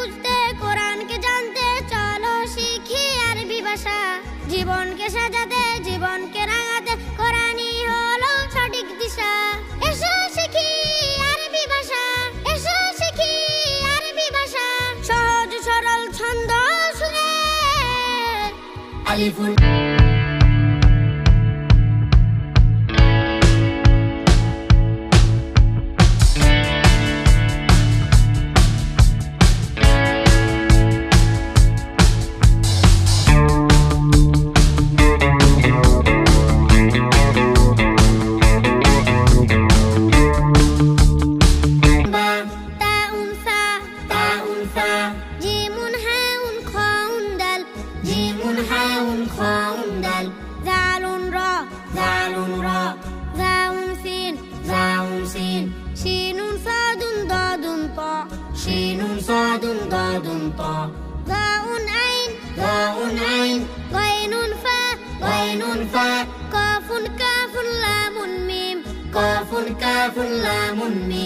বুঝতে কোরআনকে জানতে চলো শিখি আরবি ভাষা জীবনকে সাজাতে জীবনকে রাঙাতে কোরআনই হলো সঠিক দিশা এসো শিখি আরবি ভাষা এসো শিখি আরবি ভাষা সহজ সরল ছন্দ সুরে আলিফুল كاف لام ميم